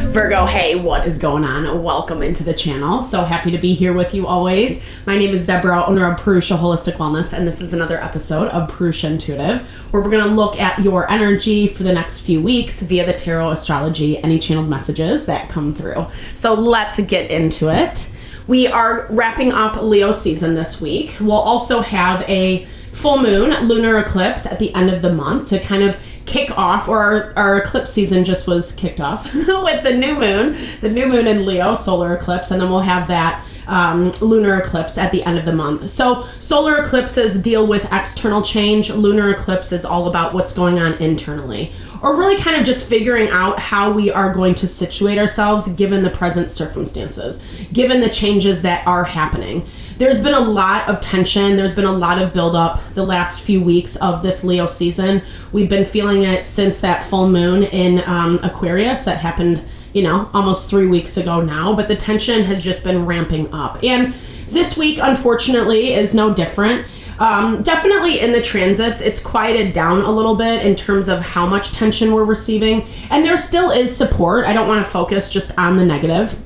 Virgo, hey, what is going on? Welcome into the channel. So happy to be here with you always. My name is Deborah, owner of Purusha Holistic Wellness, and this is another episode of Purusha Intuitive, where we're going to look at your energy for the next few weeks via the tarot, astrology, any channeled messages that come through. So let's get into it. We are wrapping up Leo season this week. We'll also have a full moon lunar eclipse at the end of the month to kind of kick off, or our eclipse season just was kicked off with the new moon in Leo, solar eclipse, and then we'll have that lunar eclipse at the end of the month. So solar eclipses deal with external change. Lunar eclipse is all about what's going on internally, or really kind of just figuring out how we are going to situate ourselves given the present circumstances, given the changes that are happening. There's been a lot of tension. There's been a lot of buildup the last few weeks of this Leo season. We've been feeling it since that full moon in Aquarius that happened, almost 3 weeks ago now. But the tension has just been ramping up. And this week, unfortunately, is no different. Definitely in the transits, it's quieted down a little bit in terms of how much tension we're receiving. And there still is support. I don't want to focus just on the negative.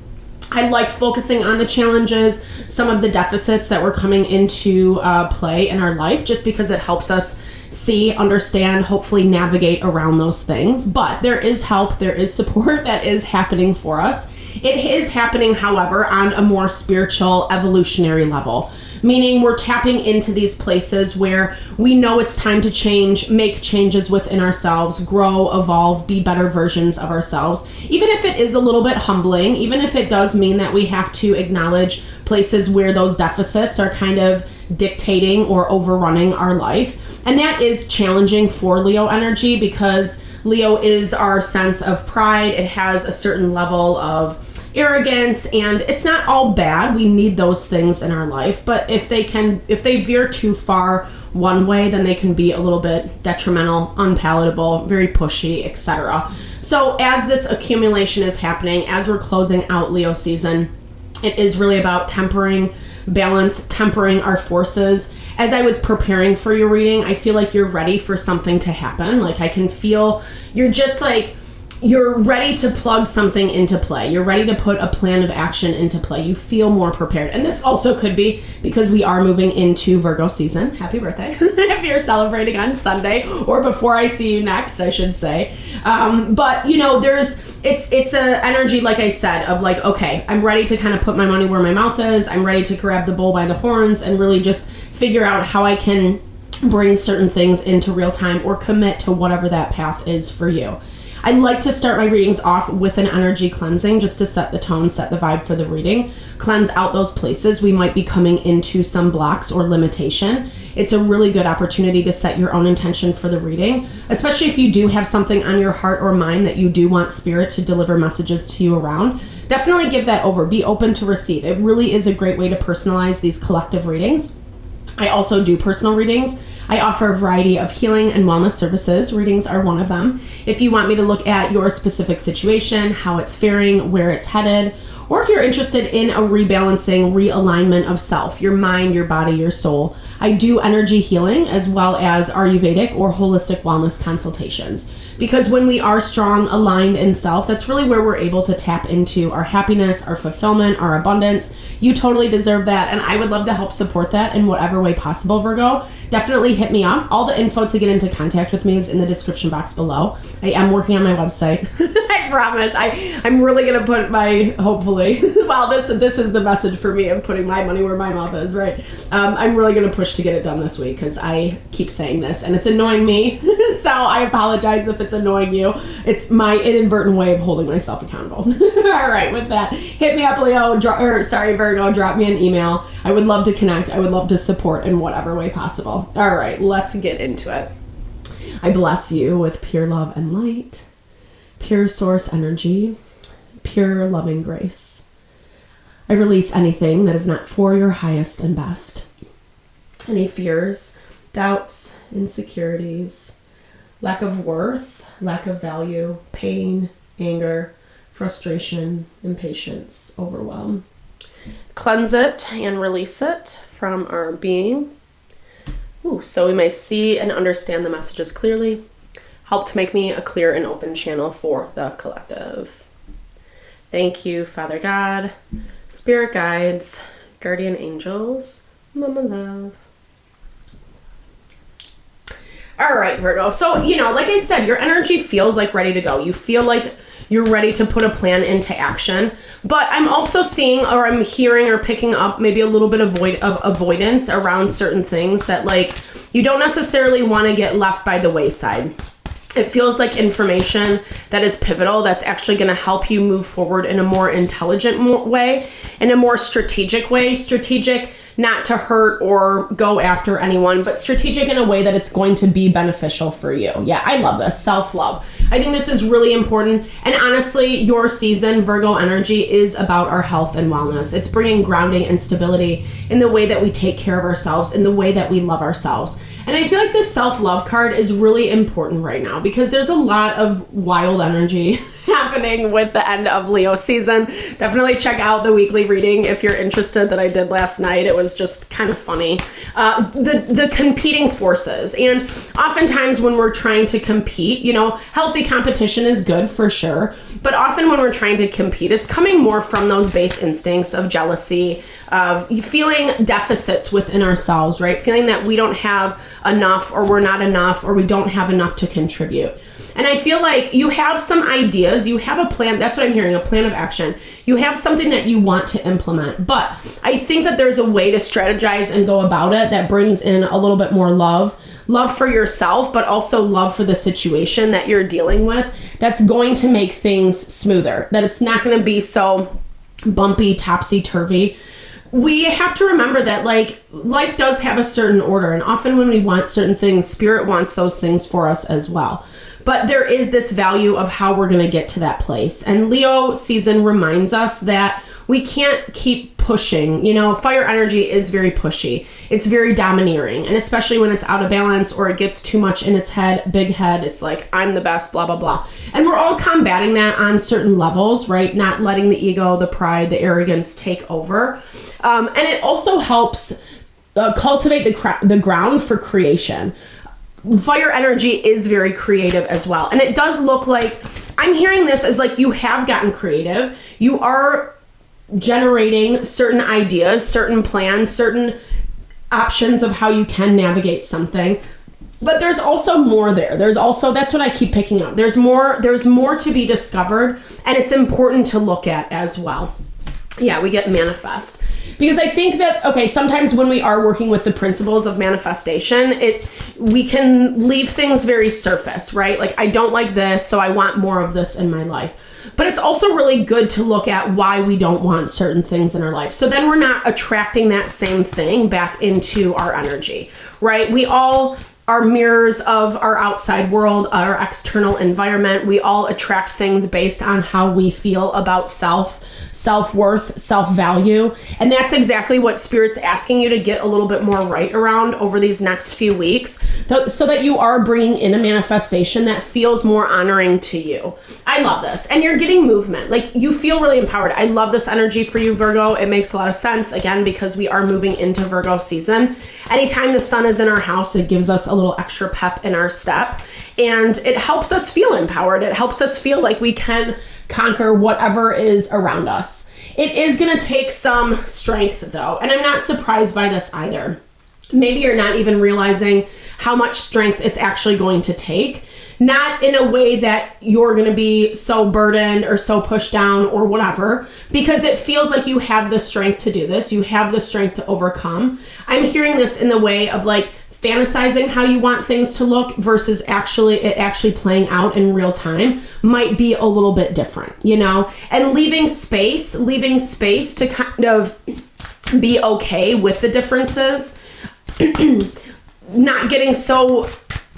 I like focusing on the challenges, some of the deficits that were coming into play in our life, just because it helps us see, understand, hopefully navigate around those things. But there is help, there is support that is happening for us. It is happening, however, on a more spiritual, evolutionary level. Meaning we're tapping into these places where we know it's time to change, make changes within ourselves, grow, evolve, be better versions of ourselves. Even if it is a little bit humbling, even if it does mean that we have to acknowledge places where those deficits are kind of dictating or overrunning our life. And that is challenging for Leo energy, because Leo is our sense of pride. It has a certain level of arrogance, and it's not all bad. We need those things in our life, but if they veer too far one way, then they can be a little bit detrimental, unpalatable, very pushy, etc. So as this accumulation is happening, as we're closing out Leo season, it is really about tempering balance, tempering our forces. As I was preparing for your reading, I feel like you're ready for something to happen. Like I can feel you're ready to plug something into play. You're ready to put a plan of action into play. You feel more prepared. And this also could be because we are moving into Virgo season. Happy birthday. If you're celebrating on Sunday, or before I see you next, I should say. But it's a energy, like I said, of like, okay, I'm ready to kind of put my money where my mouth is. I'm ready to grab the bull by the horns and really just figure out how I can bring certain things into real time or commit to whatever that path is for you. I like to start my readings off with an energy cleansing just to set the tone, set the vibe for the reading, cleanse out those places we might be coming into some blocks or limitation. It's a really good opportunity to set your own intention for the reading, especially if you do have something on your heart or mind that you do want spirit to deliver messages to you around. Definitely give that over. Be open to receive. It really is a great way to personalize these collective readings. I also do personal readings. I offer a variety of healing and wellness services. Readings are one of them. If you want me to look at your specific situation, how it's faring, where it's headed, or if you're interested in a rebalancing, realignment of self, your mind, your body, your soul, I do energy healing as well as Ayurvedic or holistic wellness consultations. Because when we are strong, aligned in self, that's really where we're able to tap into our happiness, our fulfillment, our abundance. You totally deserve that, and I would love to help support that in whatever way possible, Virgo. Definitely hit me up. All the info to get into contact with me is in the description box below. I am working on my website. I promise. I'm really going to put hopefully, well, this is the message for me of putting my money where my mouth is, right? I'm really going to push to get it done this week because I keep saying this and it's annoying me. So I apologize if it's annoying you. It's my inadvertent way of holding myself accountable. All right, with that, hit me up, Virgo, drop me an email. I would love to connect. I would love to support in whatever way possible. All right, let's get into it. I bless you with pure love and light, pure source energy, pure loving grace. I release anything that is not for your highest and best. Any fears, doubts, insecurities, lack of worth, lack of value, pain, anger, frustration, impatience, overwhelm. Cleanse it and release it from our being. So we may see and understand the messages clearly. Help to make me a clear and open channel for the collective. Thank you, Father God, spirit guides, guardian angels, mama love. All right, Virgo. So, like I said, your energy feels like ready to go. You feel like you're ready to put a plan into action. But I'm also seeing, or I'm hearing or picking up maybe a little bit of avoidance around certain things that you don't necessarily want to get left by the wayside. It feels like information that is pivotal, that's actually going to help you move forward in a more intelligent way, in a more strategic way. Strategic, not to hurt or go after anyone, but strategic in a way that it's going to be beneficial for you. Yeah, I love this. Self-love. I think this is really important. And honestly, your season, Virgo energy, is about our health and wellness. It's bringing grounding and stability in the way that we take care of ourselves, in the way that we love ourselves. And I feel like this self-love card is really important right now because there's a lot of wild energy happening with the end of Leo season. Definitely check out the weekly reading if you're interested that I did last night. It was just kind of funny. The competing forces. And oftentimes when we're trying to compete, healthy competition is good for sure. But often when we're trying to compete, it's coming more from those base instincts of jealousy, of feeling deficits within ourselves, right? Feeling that we don't have enough, or we're not enough, or we don't have enough to contribute. And I feel like you have some ideas, you have a plan, that's what I'm hearing, a plan of action. You have something that you want to implement, but I think that there's a way to strategize and go about it that brings in a little bit more love for yourself, but also love for the situation that you're dealing with, that's going to make things smoother, that it's not going to be so bumpy, topsy-turvy. We have to remember that life does have a certain order, and often when we want certain things, spirit wants those things for us as well. But there is this value of how we're going to get to that place. And Leo season reminds us that we can't keep pushing. Fire energy is very pushy. It's very domineering. And especially when it's out of balance or it gets too much in its head, big head, it's like, I'm the best, blah, blah, blah. And we're all combating that on certain levels, right? Not letting the ego, the pride, the arrogance take over. And it also helps cultivate the ground for creation. Fire energy is very creative as well. And it does look like, I'm hearing this as you have gotten creative. You are generating certain ideas, certain plans, certain options of how you can navigate something. But there's also more there. There's also, that's what I keep picking up. There's more to be discovered, and it's important to look at as well. Yeah, we get manifest. Because I think that, sometimes when we are working with the principles of manifestation, we can leave things very surface, right? I don't like this, so I want more of this in my life. But it's also really good to look at why we don't want certain things in our life. So then we're not attracting that same thing back into our energy, right? We all are mirrors of our outside world, our external environment. We all attract things based on how we feel about self-worth, self-value. And that's exactly what Spirit's asking you to get a little bit more right around over these next few weeks, so that you are bringing in a manifestation that feels more honoring to you. I love this. And you're getting movement. You feel really empowered. I love this energy for you, Virgo. It makes a lot of sense, again, because we are moving into Virgo season. Anytime the sun is in our house, it gives us a little extra pep in our step. And it helps us feel empowered. It helps us feel like we can conquer whatever is around us. It is going to take some strength, though, and I'm not surprised by this either. Maybe you're not even realizing how much strength it's actually going to take. Not in a way that you're going to be so burdened or so pushed down or whatever, because it feels like you have the strength to do this. You have the strength to overcome. I'm hearing this in the way of fantasizing how you want things to look versus actually playing out in real time might be a little bit different, and leaving space to kind of be okay with the differences, not getting so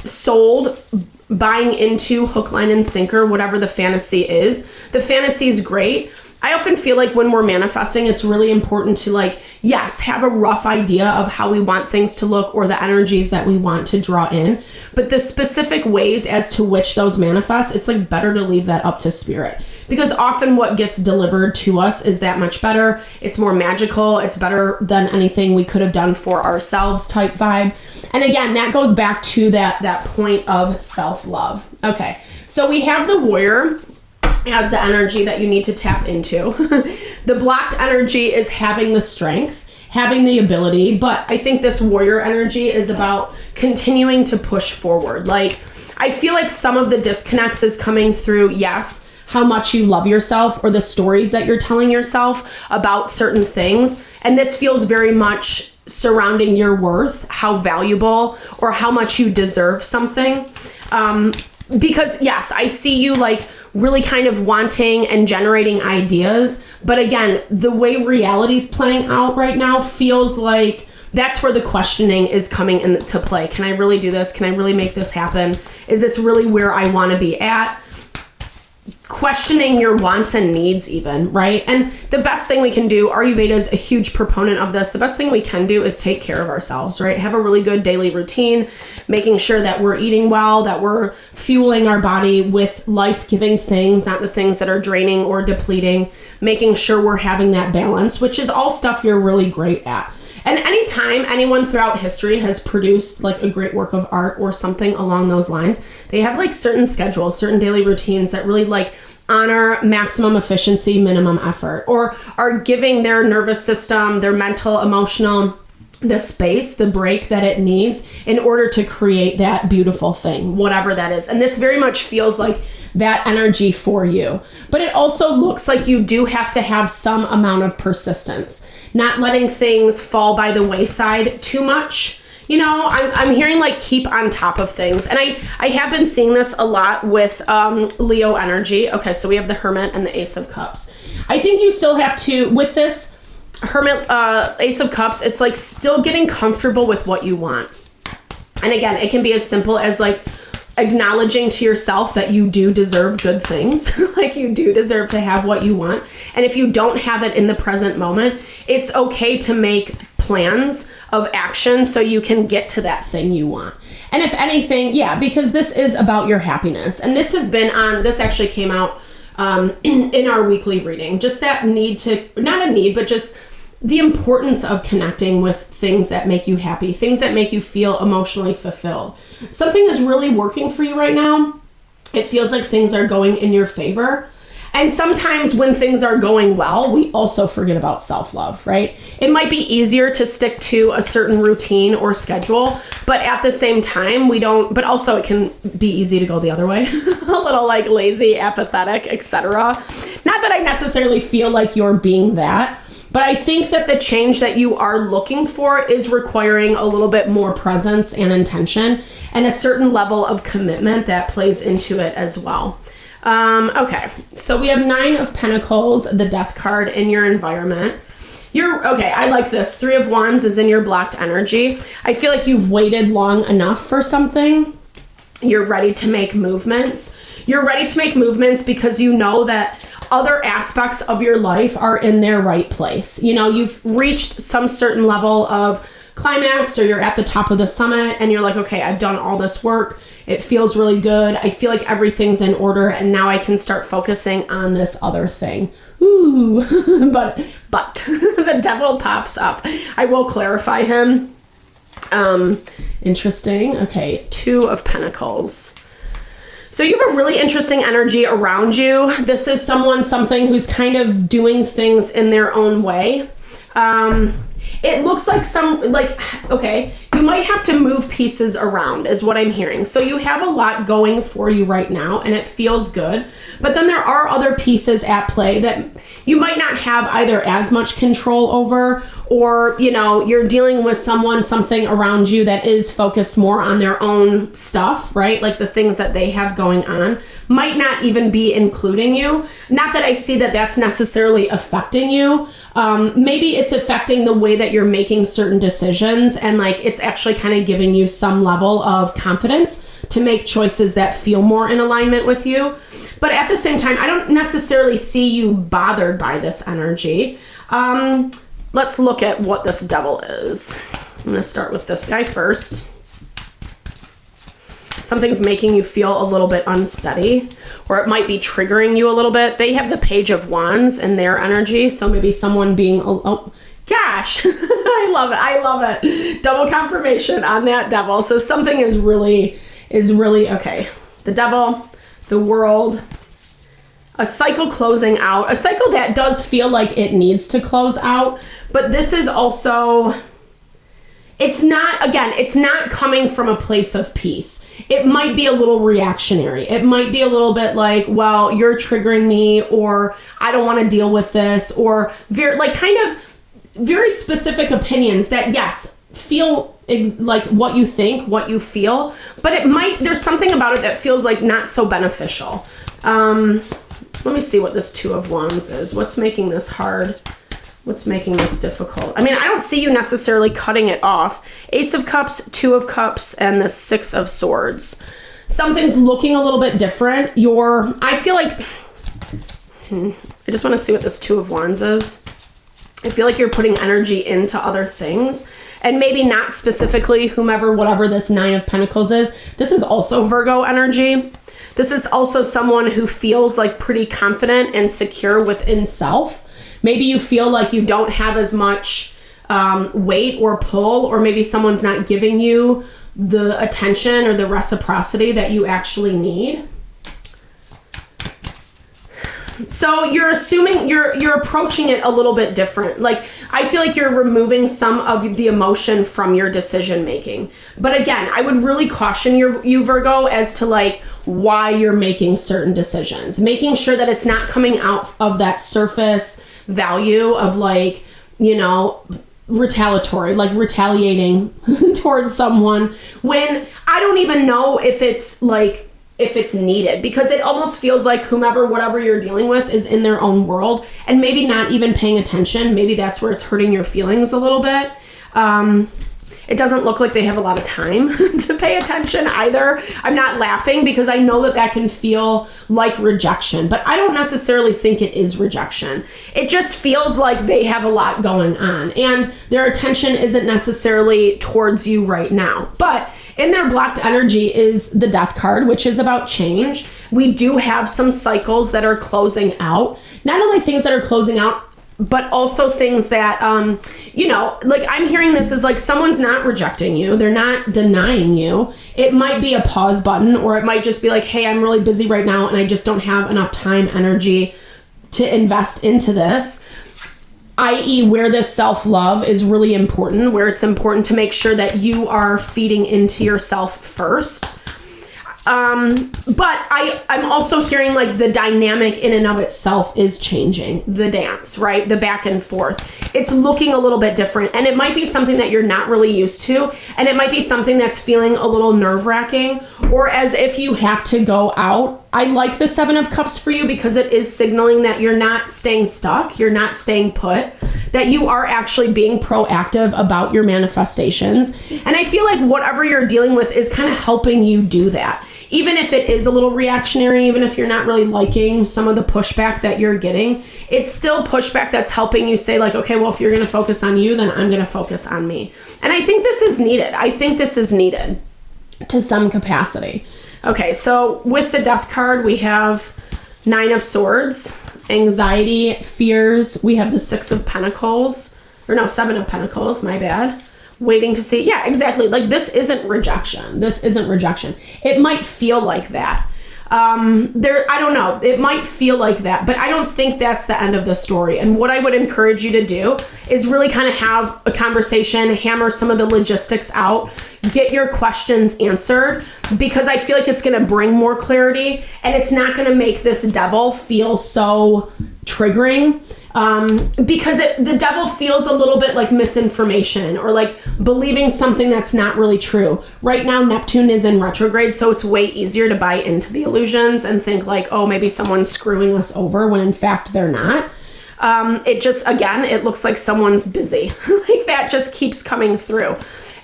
sold, buying into hook, line, and sinker, whatever the fantasy is. The fantasy is great. I often feel like when we're manifesting, it's really important to yes, have a rough idea of how we want things to look or the energies that we want to draw in. But the specific ways as to which those manifest, it's better to leave that up to Spirit. Because often what gets delivered to us is that much better. It's more magical. It's better than anything we could have done for ourselves type vibe. And again, that goes back to that point of self-love. Okay, so we have the Warrior. as the energy that you need to tap into. The blocked energy is having the strength, having the ability, but I think this warrior energy is about continuing to push forward. Like, I feel like some of the disconnects is coming through, yes, how much you love yourself or the stories that you're telling yourself about certain things. And this feels very much surrounding your worth, how valuable or how much you deserve something. Because yes, I see you like really kind of wanting and generating ideas. But again, the way reality's playing out right now feels like that's where the questioning is coming into play. Can I really do this? Can I really make this happen? Is this really where I want to be at? Questioning your wants and needs even, right? And the best thing we can do, Ayurveda is a huge proponent of this. The best thing we can do is take care of ourselves, right? Have a really good daily routine, making sure that we're eating well, that we're fueling our body with life-giving things, not the things that are draining or depleting, making sure we're having that balance, which is all stuff you're really great at. And anytime anyone throughout history has produced like a great work of art or something along those lines, they have like certain schedules, certain daily routines that really like honor maximum efficiency, minimum effort, or are giving their nervous system, their mental, emotional, the space, the break that it needs in order to create that beautiful thing, whatever that is. And this very much feels like that energy for you. But it also looks like you do have to have some amount of persistence, not letting things fall by the wayside too much. You know, I'm hearing like keep on top of things. And I have been seeing this a lot with Leo energy. Okay, so we have the Hermit and the Ace of Cups. I think you still have to, with this Hermit, Ace of Cups, it's like still getting comfortable with what you want. And again, it can be as simple as like acknowledging to yourself that you do deserve good things. Like you do deserve to have what you want. And if you don't have it in the present moment, it's okay to make plans of action so you can get to that thing you want. And if anything, yeah, because this is about your happiness. And this has been on, this actually came out in our weekly reading, just that need to, not a need, but just the importance of connecting with things that make you happy, things that make you feel emotionally fulfilled. Something is really working for you right now. It feels like things are going in your favor. And sometimes when things are going well, we also forget about self-love, right? It might be easier to stick to a certain routine or schedule, but at the same time, we don't, but also it can be easy to go the other way, a little like lazy, apathetic, etc. Not that I necessarily feel like you're being that, but I think that the change that you are looking for is requiring a little bit more presence and intention and a certain level of commitment that plays into it as well. Okay, so we have 9 of Pentacles, the Death card in your environment. Okay, I like this. 3 of Wands is in your blocked energy. I feel like you've waited long enough for something. You're ready to make movements. You're ready to make movements because you know that other aspects of your life are in their right place. You know, you've reached some certain level of climax or you're at the top of the summit and you're like, okay, I've done all this work. It feels really good. I feel like everything's in order and now I can start focusing on this other thing. Ooh, but the devil pops up. I will clarify him. Interesting. Okay, 2 of Pentacles. So you have a really interesting energy around you. This is something who's kind of doing things in their own way. It looks like okay, you might have to move pieces around is what I'm hearing. So you have a lot going for you right now and it feels good. But then there are other pieces at play that you might not have either as much control over, or, you know, you're dealing with something around you that is focused more on their own stuff, right? Like the things that they have going on might not even be including you. Not that I see that that's necessarily affecting you. Maybe it's affecting the way that you're making certain decisions and like it's actually kind of giving you some level of confidence to make choices that feel more in alignment with you. But at the same time, I don't necessarily see you bothered by this energy. Let's look at what this devil is. I'm going to start with this guy first. Something's making you feel a little bit unsteady, or it might be triggering you a little bit. They have the Page of Wands in their energy, so maybe someone being, oh gosh, I love it. Double confirmation on that devil. So something is really, okay. The devil, the world, a cycle closing out, a cycle that does feel like it needs to close out, but this is also, it's not coming from a place of peace. It might be a little reactionary. It might be a little bit like, well, you're triggering me, or I don't want to deal with this, or very specific opinions that, yes, feel like what you think, what you feel, but there's something about it that feels like not so beneficial. Let me see what this Two of Wands is. What's making this hard? What's making this difficult? I mean, I don't see you necessarily cutting it off. Ace of Cups, Two of Cups, and the Six of Swords. Something's looking a little bit different. I feel like, I just want to see what this Two of Wands is. I feel like you're putting energy into other things, and maybe not specifically whatever this Nine of Pentacles is. This is also Virgo energy. This is also someone who feels like pretty confident and secure within self. Maybe you feel like you don't have as much weight or pull, or maybe someone's not giving you the attention or the reciprocity that you actually need. So you're assuming you're approaching it a little bit different. Like, I feel like you're removing some of the emotion from your decision making. But again, I would really caution you Virgo as to like why you're making certain decisions. Making sure that it's not coming out of that surface value of like, retaliatory, like retaliating towards someone, when I don't even know if it's needed, because it almost feels like whatever you're dealing with is in their own world and maybe not even paying attention. Maybe that's where it's hurting your feelings a little bit. It doesn't look like they have a lot of time to pay attention either. I'm not laughing because I know that can feel like rejection, but I don't necessarily think it is rejection. It just feels like they have a lot going on and their attention isn't necessarily towards you right now. But in their blocked energy is the Death card, which is about change. We do have some cycles that are closing out. Not only things that are closing out, but also things that, like I'm hearing this as like someone's not rejecting you. They're not denying you. It might be a pause button, or it might just be like, hey, I'm really busy right now and I just don't have enough time, energy to invest into this. I.e., where this self-love is really important, where it's important to make sure that you are feeding into yourself first. But I'm also hearing like the dynamic in and of itself is changing. The dance, right? The back and forth. It's looking a little bit different, and it might be something that you're not really used to, and it might be something that's feeling a little nerve-wracking, or as if you have to go out. I like the Seven of Cups for you because it is signaling that you're not staying stuck, you're not staying put, that you are actually being proactive about your manifestations. And I feel like whatever you're dealing with is kind of helping you do that. Even if it is a little reactionary, even if you're not really liking some of the pushback that you're getting, it's still pushback that's helping you say like, okay, well, if you're going to focus on you, then I'm going to focus on me. And I think this is needed. I think this is needed to some capacity. Okay, so with the Death card, we have Nine of Swords, anxiety, fears. We have the Seven of Pentacles, my bad. Waiting to see. Yeah, exactly. Like this isn't rejection. It might feel like that. I don't know. It might feel like that, but I don't think that's the end of the story. And what I would encourage you to do is really kind of have a conversation, hammer some of the logistics out, get your questions answered, because I feel like it's going to bring more clarity and it's not going to make this devil feel so triggering. Because the devil feels a little bit like misinformation or like believing something that's not really true. Right now, Neptune is in retrograde, so it's way easier to buy into the illusions and think like, oh, maybe someone's screwing us over when in fact they're not. It looks like someone's busy. Like that just keeps coming through.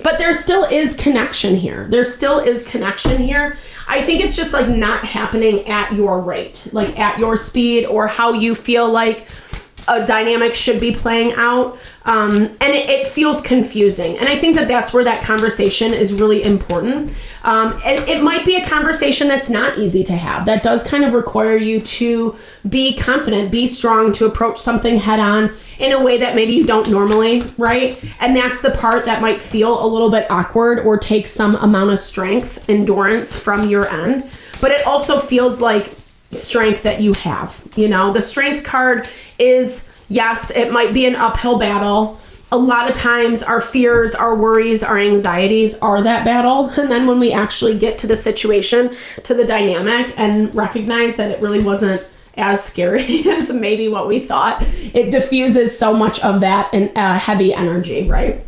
But there still is connection here. I think it's just like not happening at your rate, like at your speed or how you feel like a dynamic should be playing out. And it feels confusing. And I think that that's where that conversation is really important. And it might be a conversation that's not easy to have. That does kind of require you to be confident, be strong, to approach something head on in a way that maybe you don't normally, right? And that's the part that might feel a little bit awkward or take some amount of strength, endurance from your end. But it also feels like strength that you have. You know, the strength card is, yes, it might be an uphill battle. A lot of times our fears, our worries, our anxieties are that battle. And then when we actually get to the situation, to the dynamic, and recognize that it really wasn't as scary as maybe what we thought, it diffuses so much of that and heavy energy, right?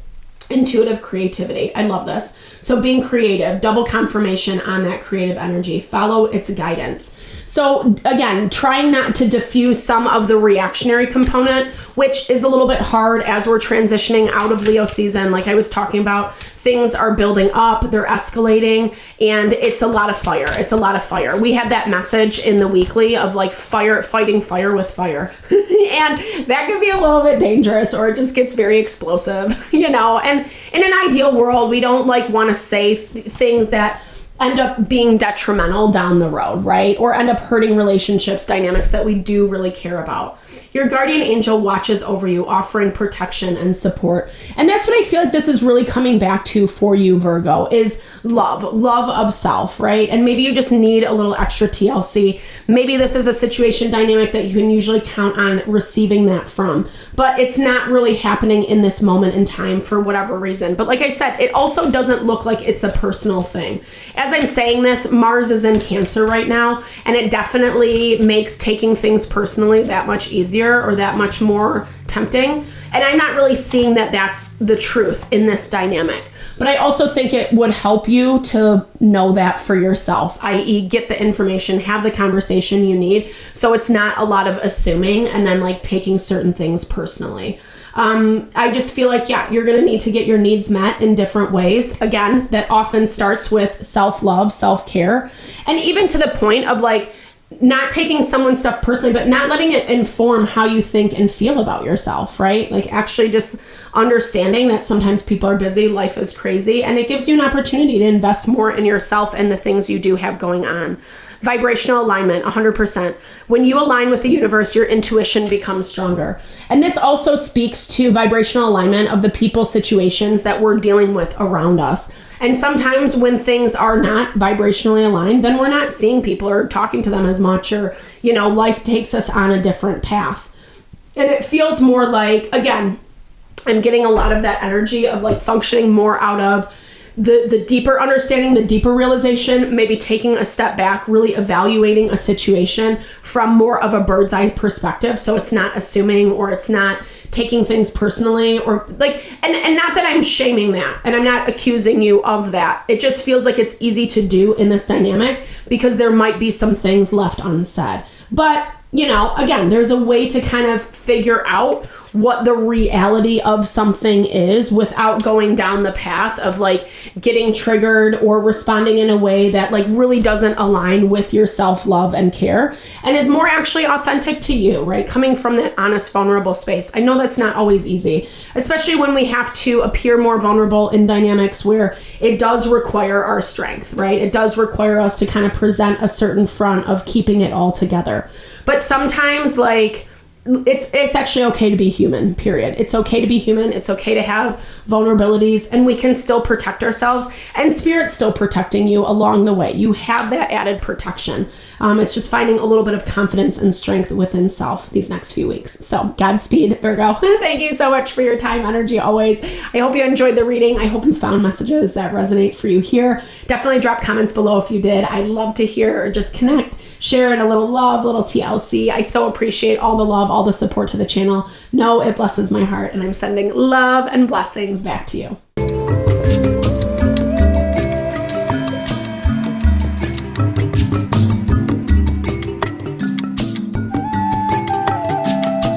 Intuitive creativity. I love this. So being creative, double confirmation on that creative energy, follow its guidance. So again, trying not to diffuse some of the reactionary component, which is a little bit hard as we're transitioning out of Leo season. Like I was talking about, things are building up, they're escalating, and it's a lot of fire. It's a lot of fire. We had that message in the weekly of like fire, fighting fire with fire. And that can be a little bit dangerous, or it just gets very explosive, you know? And in an ideal world, we don't like want to say things that end up being detrimental down the road, right? Or end up hurting relationships, dynamics that we do really care about. Your guardian angel watches over you, offering protection and support. And that's what I feel like this is really coming back to for you, Virgo, is love of self, right? And maybe you just need a little extra TLC. Maybe this is a situation dynamic that you can usually count on receiving that from, but it's not really happening in this moment in time for whatever reason. But like I said, it also doesn't look like it's a personal thing. As I'm saying this, Mars is in Cancer right now, and it definitely makes taking things personally that much easier or that much more tempting. And I'm not really seeing that that's the truth in this dynamic. But I also think it would help you to know that for yourself, i.e. get the information, have the conversation you need, so it's not a lot of assuming and then like taking certain things personally. I just feel like, yeah, you're going to need to get your needs met in different ways. Again, that often starts with self-love, self-care, and even to the point of like not taking someone's stuff personally, but not letting it inform how you think and feel about yourself, right? Like actually just understanding that sometimes people are busy, life is crazy, and it gives you an opportunity to invest more in yourself and the things you do have going on. Vibrational alignment, 100%. When you align with the universe, your intuition becomes stronger. And this also speaks to vibrational alignment of the people, situations that we're dealing with around us. And sometimes when things are not vibrationally aligned, then we're not seeing people or talking to them as much, or, you know, life takes us on a different path. And it feels more like, again, I'm getting a lot of that energy of like functioning more out of the deeper understanding, the deeper realization, maybe taking a step back, really evaluating a situation from more of a bird's eye perspective. So it's not assuming, or it's not taking things personally, or like, and not that I'm shaming that, and I'm not accusing you of that. It just feels like it's easy to do in this dynamic because there might be some things left unsaid. But, you know, again, there's a way to kind of figure out what the reality of something is without going down the path of like getting triggered or responding in a way that like really doesn't align with your self-love and care and is more actually authentic to you, right? Coming from that honest, vulnerable space. I know that's not always easy, especially when we have to appear more vulnerable in dynamics where it does require our strength, right? It does require us to kind of present a certain front of keeping it all together. But sometimes like, it's actually okay to be human, period. It's okay to be human. It's okay to have vulnerabilities, and we can still protect ourselves, and Spirit's still protecting you along the way. You have that added protection. It's just finding a little bit of confidence and strength within self these next few weeks. So Godspeed, Virgo. Thank you so much for your time, energy, always. I hope you enjoyed the reading. I hope you found messages that resonate for you here. Definitely drop comments below if you did. I love to hear or just connect, sharing a little love, little TLC. I so appreciate all the love, all the support to the channel. Know it blesses my heart, and I'm sending love and blessings back to you.